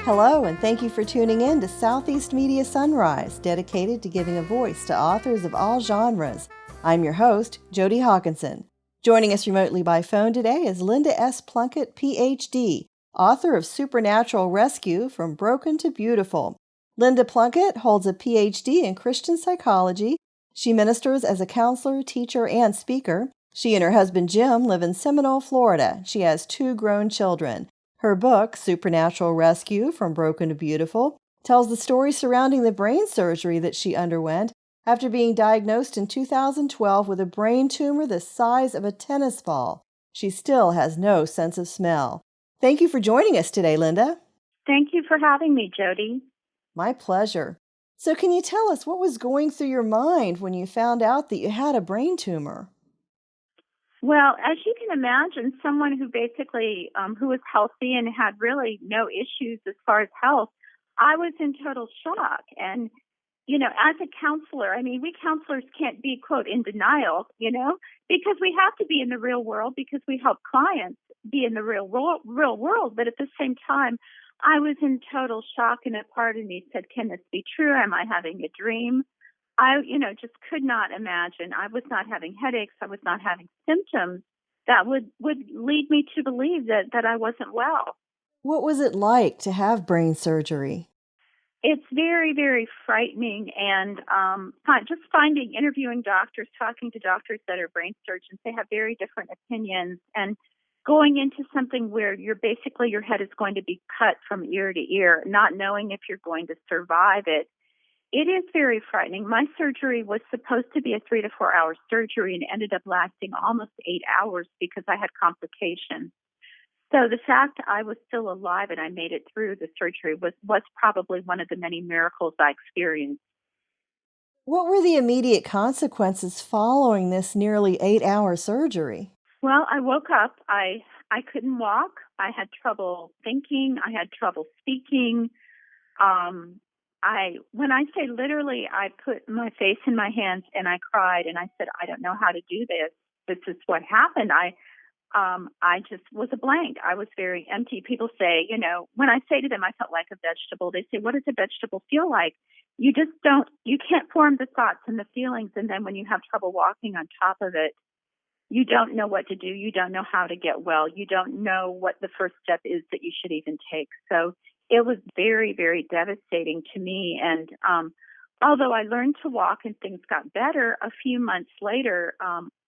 Hello, and thank you for tuning in to Southeast Media Sunrise, dedicated to giving a voice to authors of all genres. I'm your host, Jodi Hockinson. Joining us remotely by phone today is Linda S. Plunkett, Ph.D., author of Supernatural Rescue from Broken to Beautiful. Linda Plunkett holds a Ph.D. in Christian psychology. She ministers as a counselor, teacher, and speaker. She and her husband Jim live in Seminole, Florida. She has 2 grown children. Her book, Supernatural Rescue from Broken to Beautiful, tells the story surrounding the brain surgery that she underwent after being diagnosed in 2012 with a brain tumor the size of a tennis ball. She still has no sense of smell. Thank you for joining us today, Linda. Thank you for having me, Jodi. My pleasure. So can you tell us what was going through your mind when you found out that you had a brain tumor? Well, as you can imagine, someone who basically who was healthy and had really no issues as far as health, I was in total shock. And, as a counselor, we counselors can't be, quote, in denial, because we have to be in the real world because we help clients be in the real world. But at the same time, I was in total shock, and a part of me said, can this be true? Am I having a dream? I, just could not imagine. I was not having headaches. I was not having symptoms that would lead me to believe that I wasn't well. What was it like to have brain surgery? It's very, very frightening. And interviewing doctors, talking to doctors that are brain surgeons, they have very different opinions. And going into something where your head is going to be cut from ear to ear, not knowing if you're going to survive it. It is very frightening. My surgery was supposed to be a 3 to 4 hour surgery and ended up lasting almost 8 hours because I had complications. So the fact I was still alive and I made it through the surgery was probably one of the many miracles I experienced. What were the immediate consequences following this nearly 8-hour surgery? Well, I woke up. I couldn't walk. I had trouble thinking. I had trouble speaking. When I say literally, I put my face in my hands and I cried and I said, I don't know how to do this. This is what happened. I just was a blank. I was very empty. People say, when I say to them, I felt like a vegetable, they say, what does a vegetable feel like? You can't form the thoughts and the feelings. And then when you have trouble walking on top of it, you don't know what to do. You don't know how to get well. You don't know what the first step is that you should even take. So it was very, very devastating to me. And although I learned to walk and things got better, a few months later,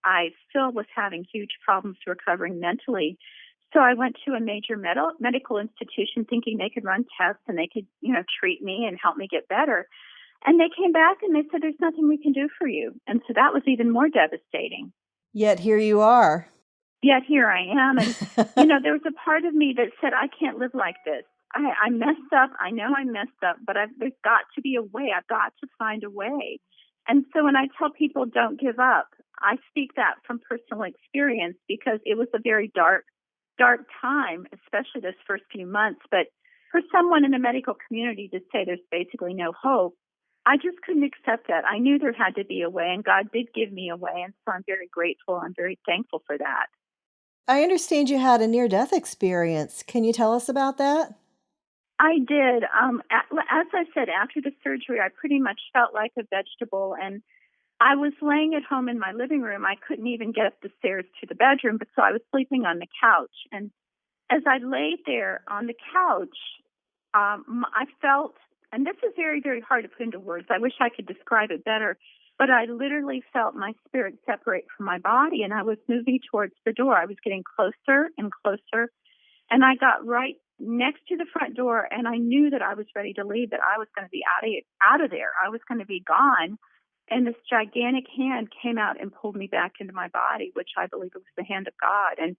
I still was having huge problems recovering mentally. So I went to a major medical institution thinking they could run tests and they could, treat me and help me get better. And they came back and they said, there's nothing we can do for you. And so that was even more devastating. Yet here you are. Yet here I am. And, there was a part of me that said, I can't live like this. I messed up. I know I messed up, but there's got to be a way. I've got to find a way. And so when I tell people don't give up, I speak that from personal experience because it was a very dark time, especially those first few months. But for someone in the medical community to say there's basically no hope, I just couldn't accept that. I knew there had to be a way, and God did give me a way. And so I'm very grateful. I'm very thankful for that. I understand you had a near-death experience. Can you tell us about that? I did. As I said, after the surgery, I pretty much felt like a vegetable. And I was laying at home in my living room. I couldn't even get up the stairs to the bedroom, but so I was sleeping on the couch. And as I laid there on the couch, I felt, and this is very, very hard to put into words. I wish I could describe it better, but I literally felt my spirit separate from my body, and I was moving towards the door. I was getting closer and closer, and I got right next to the front door, and I knew that I was ready to leave, that I was going to be out of there. I was going to be gone. And this gigantic hand came out and pulled me back into my body, which I believe was the hand of God.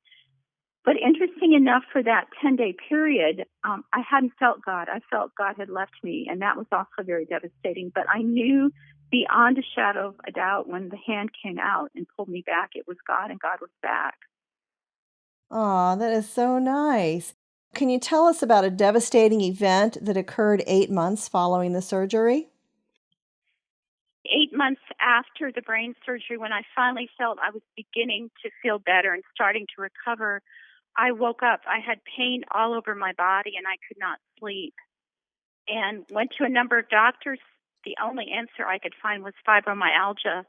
But interesting enough, for that 10-day period, I hadn't felt God. I felt God had left me, and that was also very devastating. But I knew beyond a shadow of a doubt when the hand came out and pulled me back, it was God, and God was back. Aw, that is so nice. Can you tell us about a devastating event that occurred 8 months following the surgery? 8 months after the brain surgery, when I finally felt I was beginning to feel better and starting to recover, I woke up. I had pain all over my body and I could not sleep. and went to a number of doctors. The only answer I could find was fibromyalgia.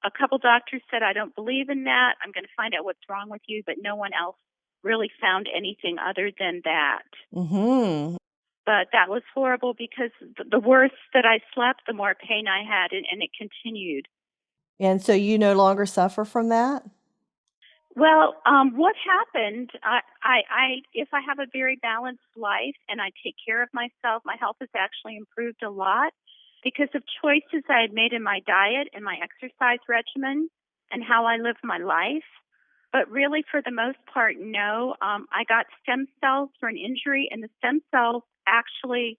A couple doctors said, I don't believe in that. I'm going to find out what's wrong with you, but no one else really found anything other than that. Mm-hmm. But that was horrible because the worse that I slept, the more pain I had, and it continued. And so you no longer suffer from that? Well, what happened, if I have a very balanced life and I take care of myself, my health has actually improved a lot because of choices I had made in my diet and my exercise regimen and how I live my life. But really, for the most part, no. I got stem cells for an injury, and the stem cells actually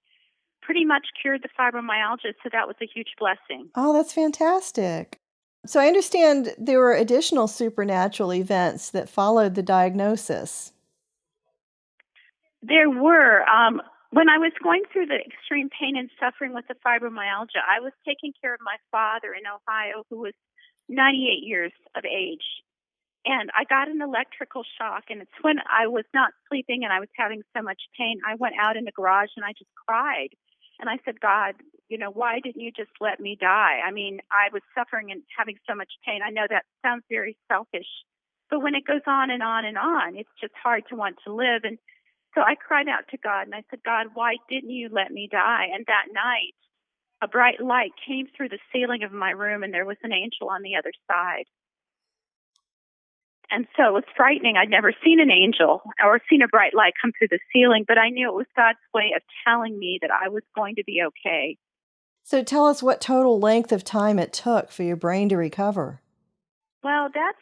pretty much cured the fibromyalgia, so that was a huge blessing. Oh, that's fantastic. So I understand there were additional supernatural events that followed the diagnosis. There were. When I was going through the extreme pain and suffering with the fibromyalgia, I was taking care of my father in Ohio, who was 98 years of age. And I got an electrical shock, and it's when I was not sleeping and I was having so much pain. I went out in the garage and I just cried. And I said, God, why didn't you just let me die? I mean, I was suffering and having so much pain. I know that sounds very selfish, but when it goes on and on and on, it's just hard to want to live. And so I cried out to God, and I said, God, why didn't you let me die? And that night, a bright light came through the ceiling of my room, and there was an angel on the other side. And so it was frightening. I'd never seen an angel or seen a bright light come through the ceiling, but I knew it was God's way of telling me that I was going to be okay. So tell us what total length of time it took for your brain to recover. Well, that's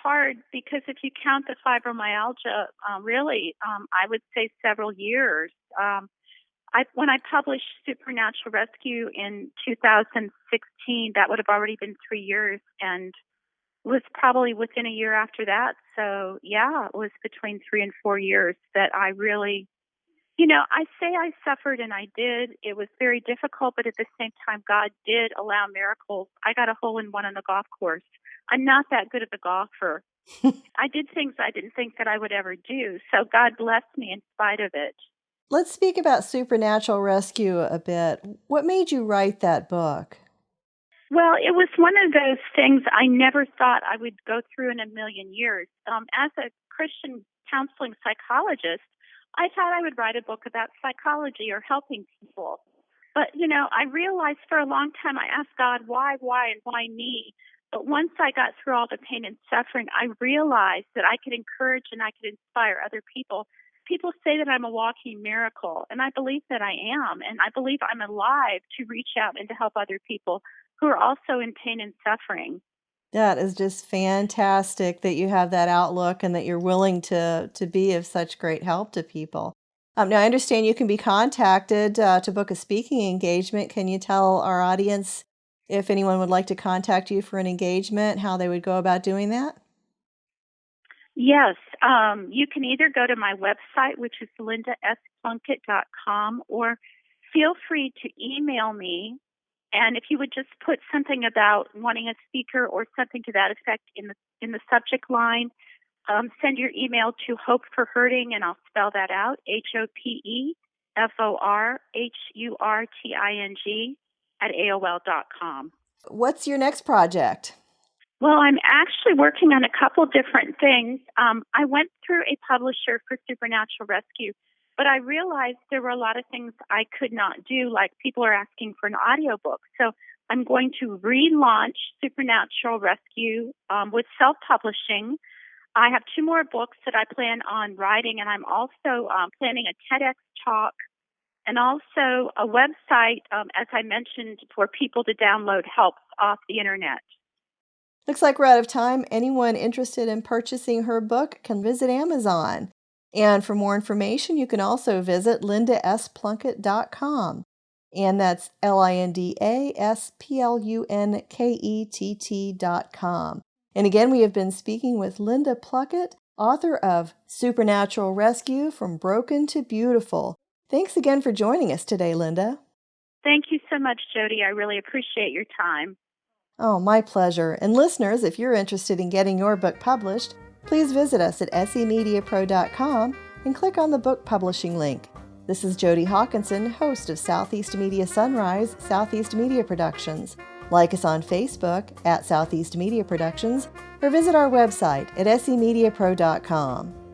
hard because if you count the fibromyalgia, really, I would say several years. When I published Supernatural Rescue in 2016, that would have already been 3 years, and was probably within a year after that. So, yeah, it was between 3 and 4 years that I really, I say I suffered, and I did. It was very difficult, but at the same time, God did allow miracles. I got a hole-in-one on the golf course. I'm not that good of a golfer. I did things I didn't think that I would ever do. So God blessed me in spite of it. Let's speak about Supernatural Rescue a bit. What made you write that book? Well, it was one of those things I never thought I would go through in a million years. As a Christian counseling psychologist, I thought I would write a book about psychology or helping people. But, I realized for a long time I asked God, why, and why me? But once I got through all the pain and suffering, I realized that I could encourage and I could inspire other people. People say that I'm a walking miracle, and I believe that I am. And I believe I'm alive to reach out and to help other people who are also in pain and suffering. That is just fantastic that you have that outlook and that you're willing to be of such great help to people. Now, I understand you can be contacted to book a speaking engagement. Can you tell our audience if anyone would like to contact you for an engagement, how they would go about doing that? Yes, you can either go to my website, which is lindaplunkett.com, or feel free to email me. And if you would just put something about wanting a speaker or something to that effect in the subject line, send your email to Hope for Hurting, and I'll spell that out, HOPEFORHURTING @AOL.com. What's your next project? Well, I'm actually working on a couple different things. I went through a publisher for Supernatural Rescue, but I realized there were a lot of things I could not do, like people are asking for an audiobook. So I'm going to relaunch Supernatural Rescue with self-publishing. I have 2 more books that I plan on writing, and I'm also planning a TEDx talk and also a website, as I mentioned, for people to download help off the internet. Looks like we're out of time. Anyone interested in purchasing her book can visit Amazon. And for more information, you can also visit lindaplunkett.com. And that's LINDASPLUNKETT.com. And again, we have been speaking with Linda Plunkett, author of Supernatural Rescue From Broken to Beautiful. Thanks again for joining us today, Linda. Thank you so much, Jodi. I really appreciate your time. Oh, my pleasure. And listeners, if you're interested in getting your book published, please visit us at semediapro.com and click on the book publishing link. This is Jodi Hockinson, host of Southeast Media Sunrise, Southeast Media Productions. Like us on Facebook at Southeast Media Productions, or visit our website at semediapro.com.